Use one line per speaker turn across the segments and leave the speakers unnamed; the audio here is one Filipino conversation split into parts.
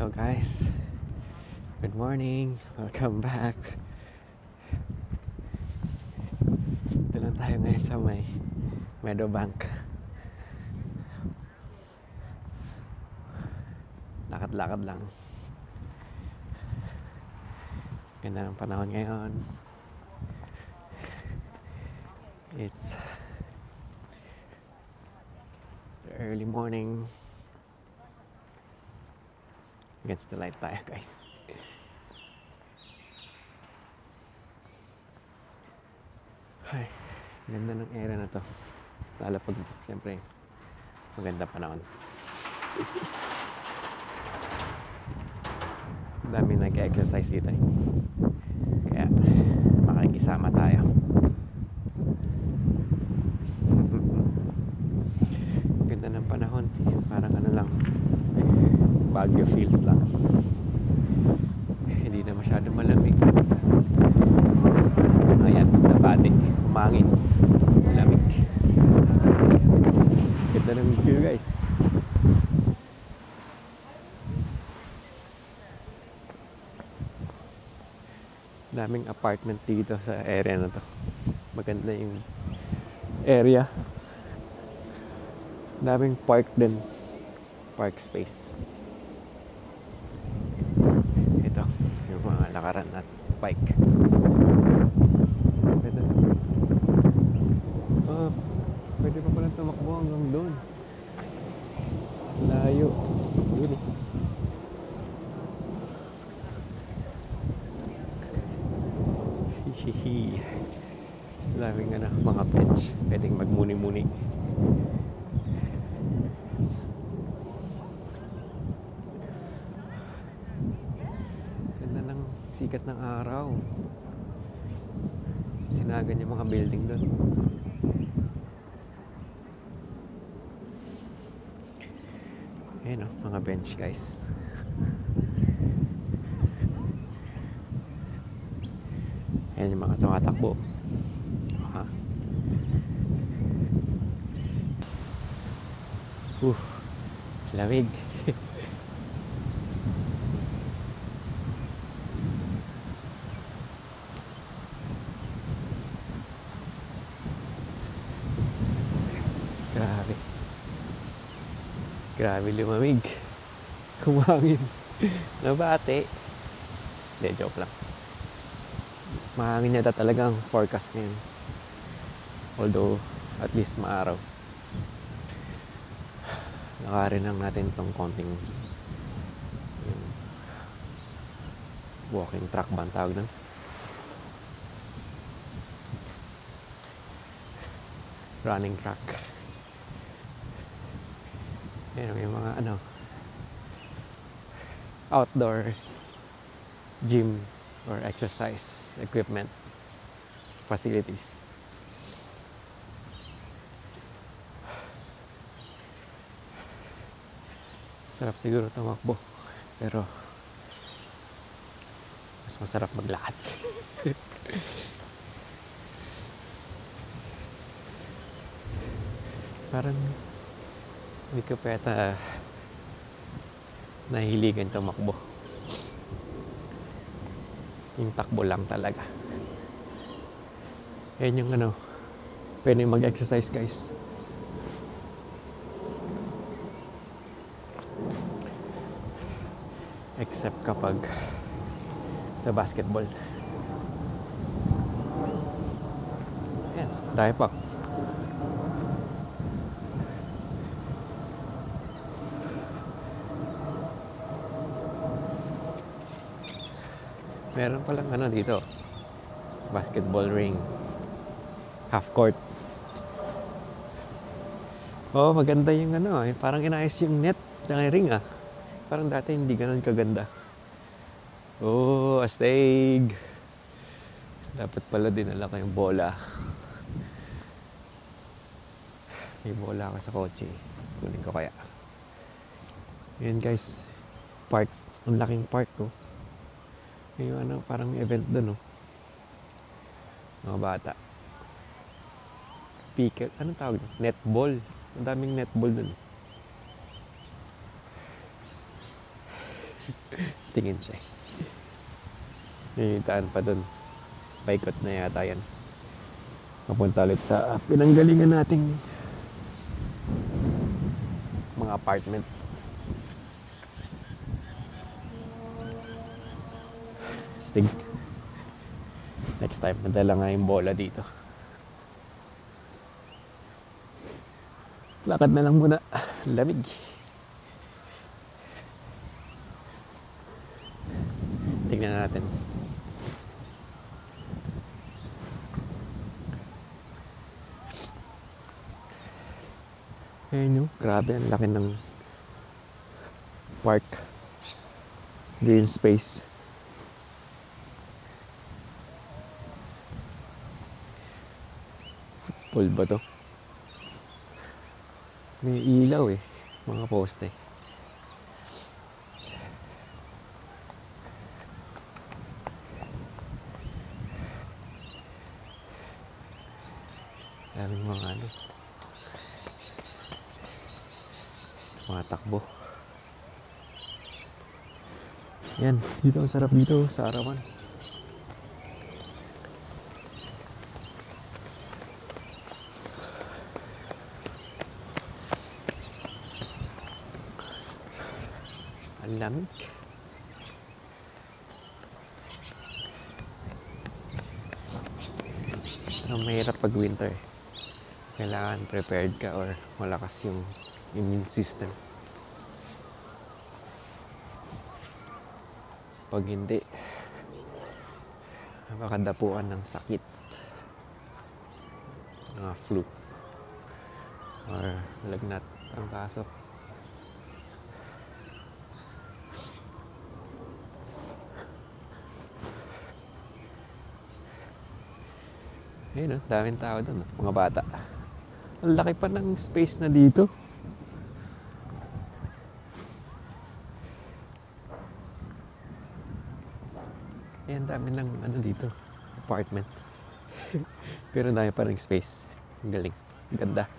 Hello guys, good morning, welcome back. Dito lang tayo ngayon sa may Meadowbank. Lakad-lakad lang. Ganda ng panahon ngayon. It's early morning. Against the light tayo guys. Ay, ganda ng area na to. Lalo pag siyempre maganda panahon. Dami nag-exercise dito eh. Kaya makikisama tayo. Ganda ng panahon. Parang ano lang, Baguio feels lang. Hindi na masyado malamig. Ayan, nabati. Umangin. Malamig. Ganda ng view guys. Daming apartment dito sa area na to. Maganda yung area. Daming park din. Park space. Ito, yung mga lakaran at bike. Pwede. Oh, pwede pa pala tumakbo hanggang doon. Layo. Yun eh. Hihihi. Daming mga bench. Pwedeng magmuni-muni. Ganda ng sikat ng araw. Sinagan yung mga building doon. Ayan o, mga bench guys. Ayan yung mga tumatakbo. Ha? Lamig. Grabe. Grabe lumamig. Kumangin. Nabate. Hindi, joke lang. Mahangin yata talagang forecast ngayon. Although, at least maaraw. Lakarin lang natin itong konting yung walking track ba ang tawag nun? Running track. Ayan, yung mga outdoor gym or exercise equipment facilities. Sarap siguro tumakbo, pero mas masarap maglakad. Parang hindi ko pa yata nahihiligan tumakbo. Yung takbo lang talaga. Yan yung pwede mag-exercise guys. Except kapag sa basketball. Yan, dahil pa. Meron palang dito. Basketball ring. Half court. Oh, maganda yung parang inayos yung net ng ring ah. Parang dati hindi ganun kaganda. Oh, astig. Dapat pala dinala ko yung bola. May bola ako sa kotse. Kunin ko kaya. Yun guys. Park. Ang laking park ko. Yung parang event doon, mga bata. Pickle, anong tawag doon? Netball. Ang daming netball doon. Tingin siya. Ninitaan pa dun. Paikot na yata yan. Papunta ulit sa pinanggalingan nating mga apartment. Stig. Next time, madala nga yung bola dito. Lakad na lang muna. Lamig. Tingnan natin. Ayun yun. Grabe, ang laki ng park. Green space. Football ba to? May ilaw eh. Mga poste. Daming mga ano. Mga takbo. Yan. Dito ang sarap dito sa Arawan. Ang lamig. Pero mahirap pag winter. Kailangan prepared ka or malakas yung immune system. Pag hindi, makadapuan ng sakit. Mga flu. Or lagnat ang pasok. Ayun, daming tao doon, mga bata. Ang laki pa ng space na dito. Ayan, dami ng ano dito, apartment. Pero dami pa ng space. Ang galing, ganda.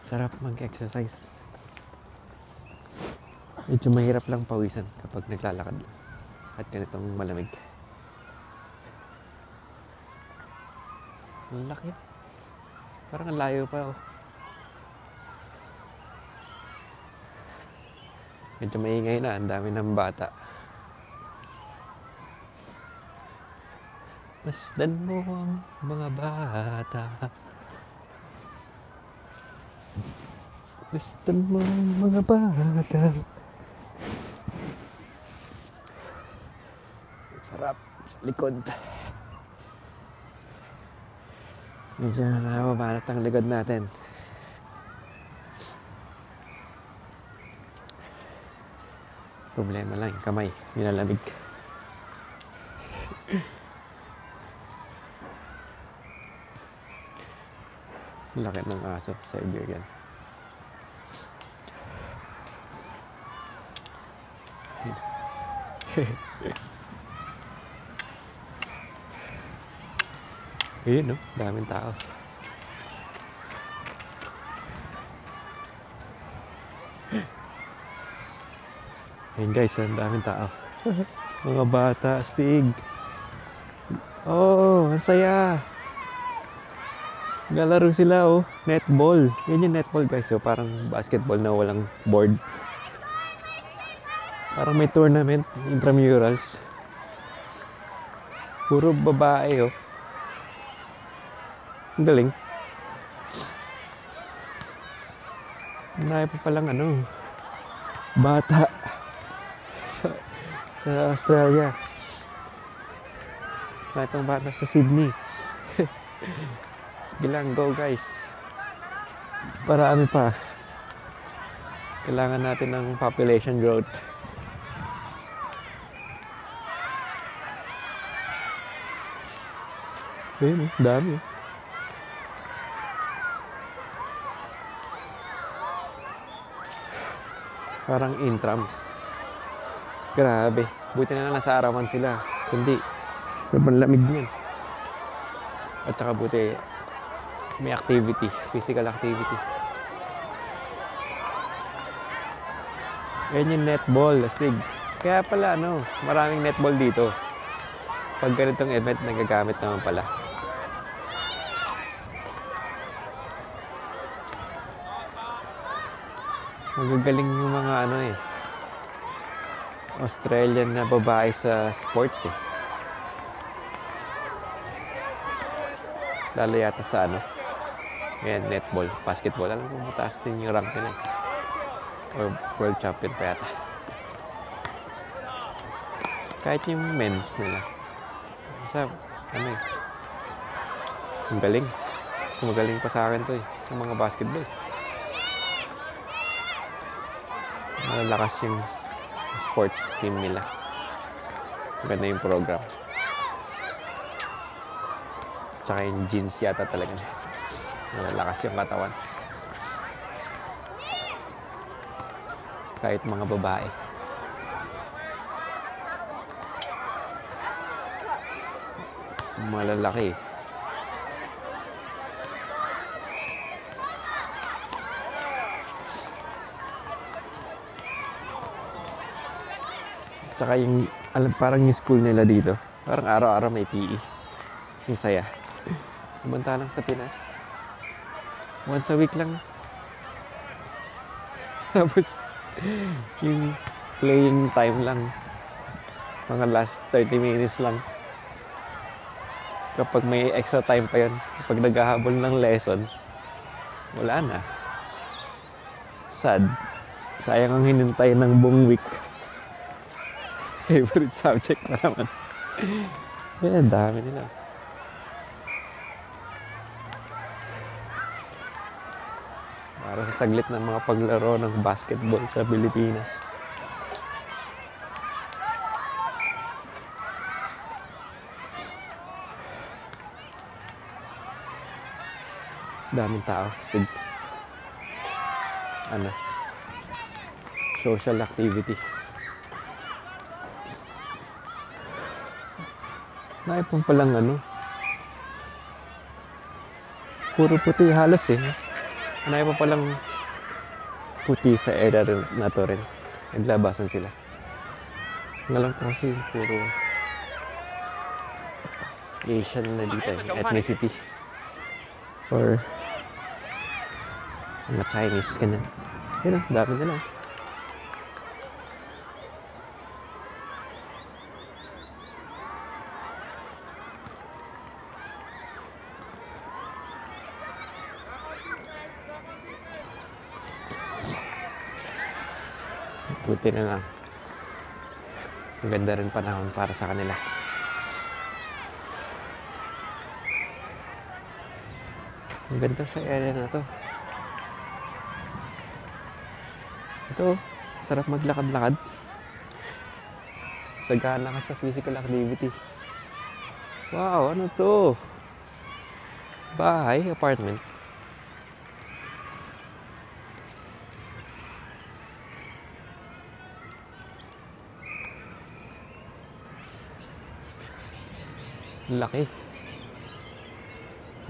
Sarap mag-exercise. Medyo mahirap lang pawisan kapag naglalakad at ganitong malamig. Ang laki. Parang ang layo pa oh. Medyo maingay na, ang dami ng bata. Masdan mo ang mga bata. Masdan mo ang mga bata. Sarap sa likod. Medyo nababanat ang likod natin. Problema lang yung kamay, nilalamig. Laki ng aso, Siberian. Ayun, no? Daming tao. Ayun guys, ang daming tao. Mga bata, astig. Oh, ang saya. Naglalaro sila, oh. Netball. Yan yung netball guys, oh. Parang basketball na walang board. Parang may tournament, intramurals. Puro babae, oh. Ang galing. Marami pa palang ano, bata sa Australia. Itong bata sa Sydney. Sige lang, go guys. Parami pa. Kailangan natin ng population growth. Ayun, dami. Parang intrams. Grabe. Buti na lang nasa Arawan sila. Kundi, sobrang lamig niyan. At saka buti may activity, physical activity. Yan yung netball, astig. Kaya pala maraming netball dito. Pag ganitong event, nagagamit naman pala. Magagaling yung mga Australian na babae sa sports eh. Lalo yata sa ngayon, netball, basketball. Alam mo, mataas din yung rank nila. Or world champion pa yata. Kahit yung men's nila. Sa, ang galing. Mas magaling pa sa akin to eh. Sa mga basketball. Malalakas yung sports team nila. Ganda yung program. Tsaka yung jeans yata talaga. Malalakas yung katawan. Kahit mga babae. Malalaki. Tsaka yung, parang yung school nila dito. Parang araw-araw may PE. Yung saya. Samantalang sa Pinas, once a week lang. Tapos, yung playing time lang. Mga last 30 minutes lang. Kapag may extra time pa yun, kapag naghahabol ng lesson, wala na. Sad. Sayang ang hinintay ng buong week. Favorite subject pa naman. Yan, dami nila. Para sa saglit ng mga paglaro ng basketball sa Pilipinas. Daming tao. Stig. Social activity. Naipon palang puro puti halos eh. Naipon palang puti sa area na to rin. Naglabasan sila. Ngalang ko kasi puro Asian na dito eh. Ethnicity. Or mga Chinese ganun. Yun dami nila. Buti na lang. Maganda rin panahon para sa kanila. Maganda sa area na to. Ito, sarap maglakad-lakad. Sagana ka sa physical activity. Wow, ano to? Bahay, apartment. Laki.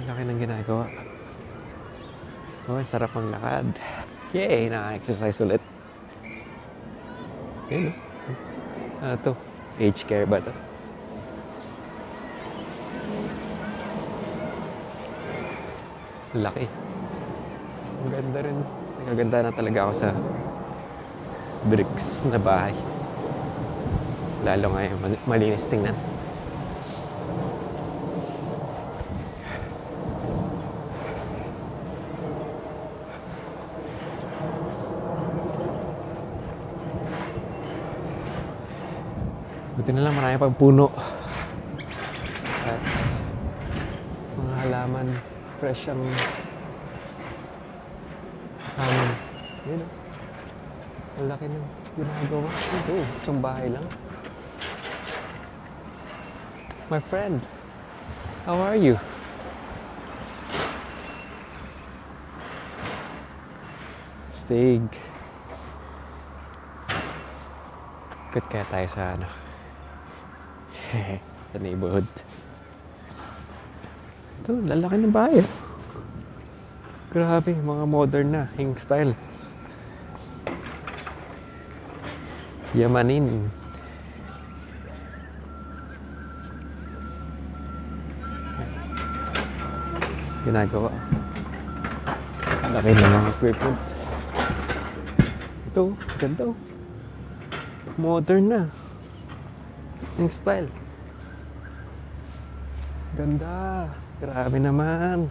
Laki ng ginagawa. Oh, sarap ang lakad. Yay! Naka-exercise ulit. Yun, ano to? Age care ba to? Laki. Ang ganda rin. Nagaganda na talaga ako sa bricks na bahay. Lalo ngayon, malinis tingnan. Buti na lang marami pang puno. At mga halaman, fresh ang hangin. Yun o. Ang laki ng ginagawa. Ito, isang bahay lang. My friend, how are you? Stig. Ikot kaya tayo sa sa neighborhood. Ito, lalaki ng bahay. Grabe, mga modern na, hing style. Yamanin. Ginagawa. Laki ng mga equipment. Ito, ganda oh. Modern na. Yung style. Ganda. Grabe naman.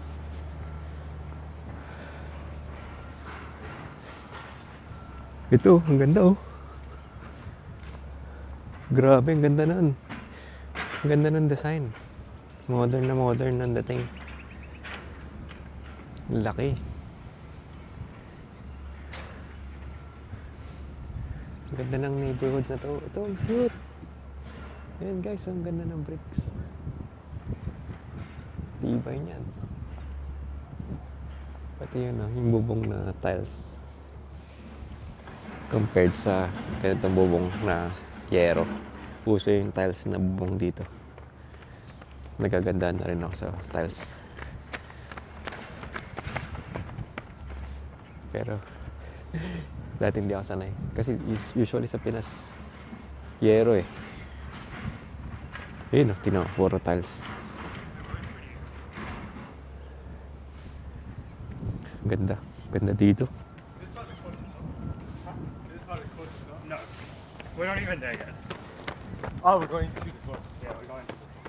Ito, ang ganda oh. Grabe, ang ganda nun. Ang ganda ng design. Modern na modern ang dating. Laki. Ang ganda ng neighborhood na to. Ito, ang cute. Ayan guys, ang ganda ng bricks. Tibay niyan. Pati yun yung bubong na tiles. Compared sa ganitong bubong na yero. Puso yung tiles na bubong dito. Nagaganda na rin ako sa tiles. Pero dati hindi ako sanay. Kasi usually sa Pinas, yero eh. Ayun oh, tingnan ko, puro tiles. Ganda. Ganda dito.
No, we're not even there yet. Oh, we're going to the bus. Yeah, we're going to the bus.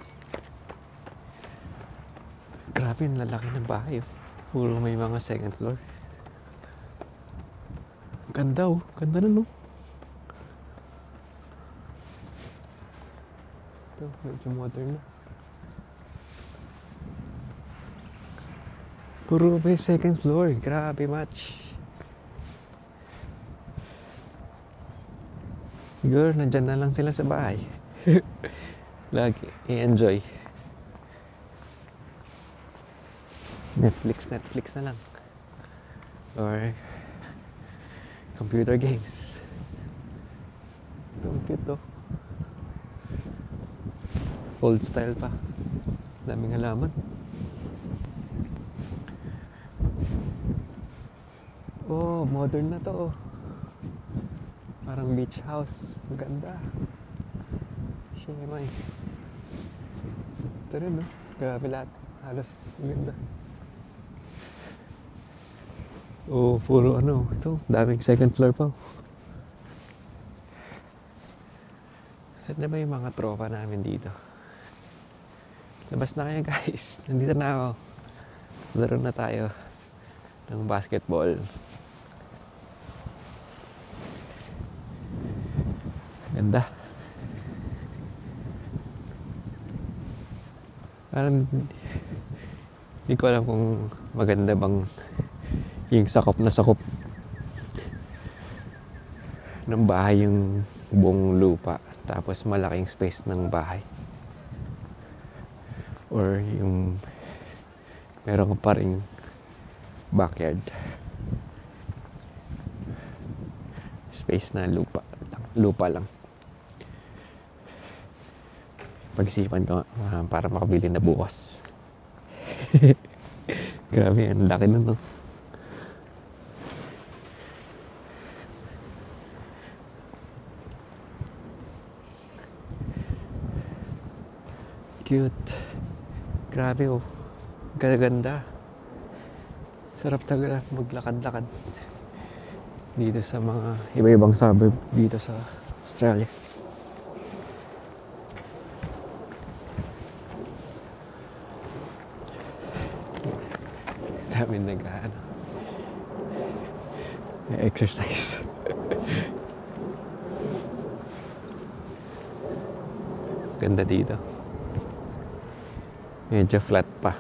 Grabe, ang lalaki ng bahay. Oh. Puro may mga second floor. Ganda oh. Ganda na no. Ito, medyo modern na. Puro may second floor. Grabe much. Siguro, nandyan na lang sila sa bahay. Lagi, i-enjoy. Netflix na lang. Or computer games. Ito, cute to. Old style pa. Daming halaman. Oh, modern na to. Parang beach house. Ang ganda. Shemay. Ito rin, no? Grabe lahat. Halos ang ganda. Oh, puro ano. Ito, daming second floor pa. Saan na ba yung mga tropa namin dito? Labas na kayo guys. Nandito na ako. Laro na tayo ng basketball. Ganda. Parang hindi ko alam kung maganda bang yung sakop na sakop ng bahay yung buong lupa tapos malaking space ng bahay or yung meron pa ring backyard space na lupa lang. Pag-isipan ko para makabili na bukas. Grabe, ang laki nun, no? Cute. Grabe, oh. Ganda. Sarap talaga maglakad-lakad dito sa mga iba-ibang suburb dito sa Australia. Dami exercise. Ganda dito. Medyo flat pa.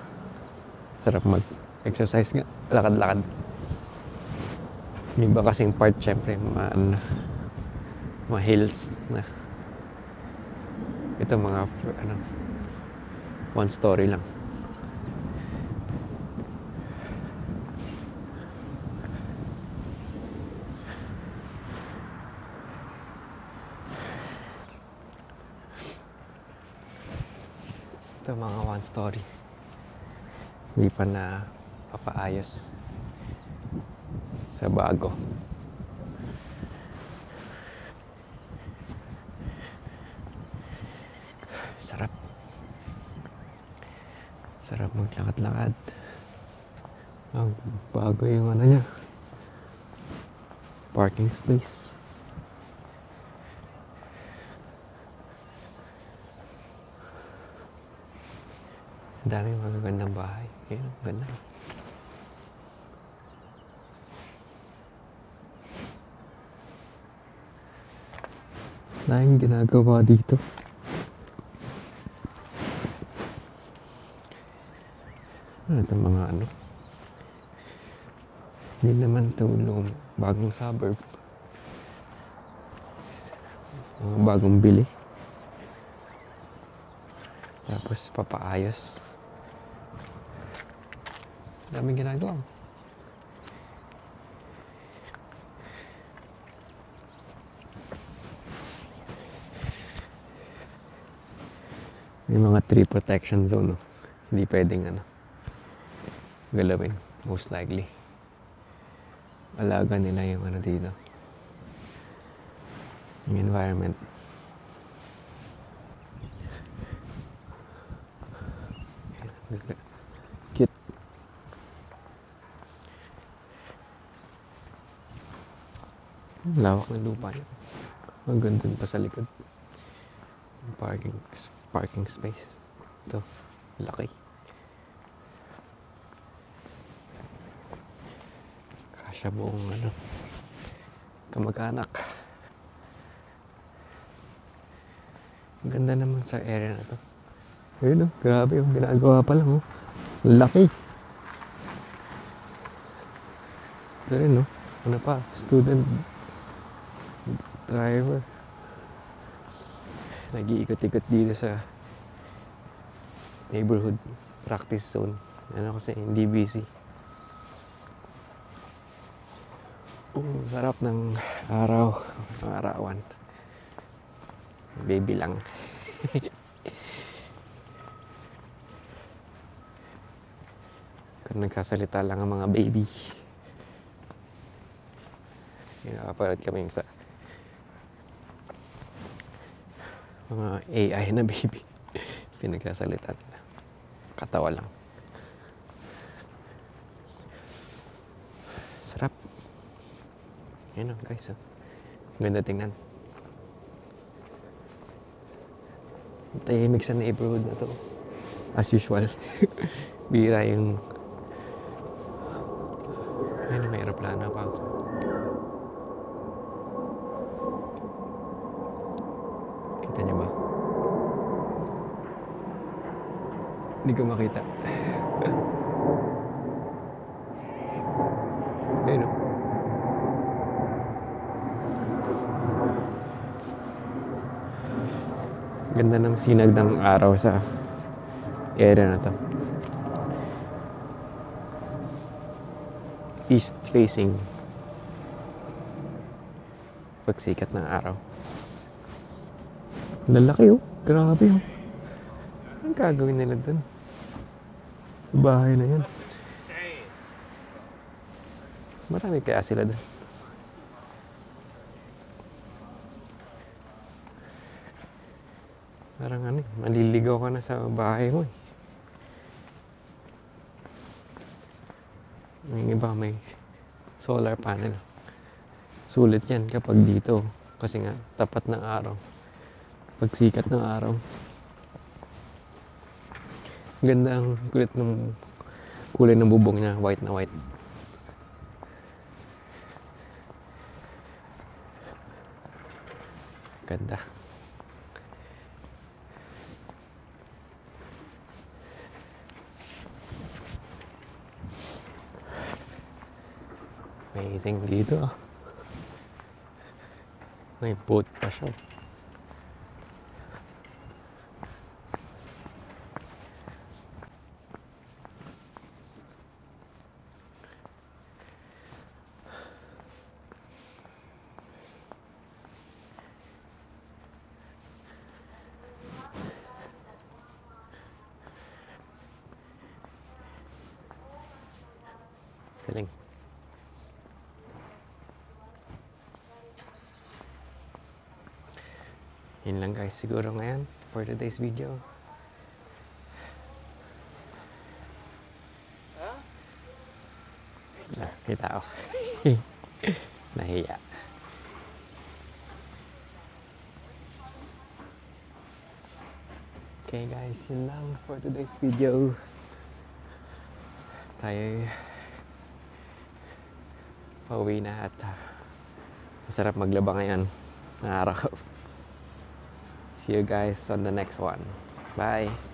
Sarap mag-exercise nga. Lakad-lakad. Yung iba kasing part, syempre, mga hills na. Ito mga, one story lang. Ito mga one story. Hindi pa na papaayos sa bago. Sarap. Sarap maglakad-lakad. Ang bago yung ano niya. Parking space. Ang daming magagandang bahay. Ayun, ang ganda. Daming ginagawa dito. Ano itong mga ano? Hindi naman ito bagong suburb. Mga bagong bili. Tapos papaayos. Daming ginagawa. May mga tree protection zone. No? Hindi pwedeng galawin. Most likely. Alaga nila yung dito. Yung environment. Cute. Lawak ng lupa niya. Hanggang dun pa sa likod. Parking space. Ito. Laki. Kasya buong kamag-anak. Ang ganda naman sa area na to. Ayun grabe yung ginagawa pa lang laki. Ito rin ano pa, student driver. Nag-iikot-ikot dito sa neighborhood practice zone. Kasi hindi busy. Sarap ng arawan. Baby lang. Kung nagsasalita lang ang mga baby. Nakapanood kami sa mga AI na baby. Pinagsasalita nila. Katawa lang. Sarap. Ayan guys. Ganda tingnan. Tahimik sa neighborhood na to. As usual. Bira yung may aeroplano pa. Kita niyo ba? Hindi ko makita. Ayun Ganda ng sinag ng araw sa area na to. East facing. Pagsikat ng araw. Lalaki Grabe Anong gagawin nila dun? Sa bahay na yun. Marami kaya sila dun. Parang maliligaw ka na sa bahay mo May iba may solar panel. Sulit yan kapag dito. Kasi nga, tapat ng araw. Pag sikat ng araw. Ganda ang kulit ng kulay ng bubong niya. White na white. Ganda. Amazing dito May boat pa siya. Galing. Yun lang guys siguro ngayon for today's video. Kita ko. Nahiya. Okay guys, yun lang for today's video. Tayo pauwi na at masarap maglaba ngayon ng araw. See you guys on the next one. Bye!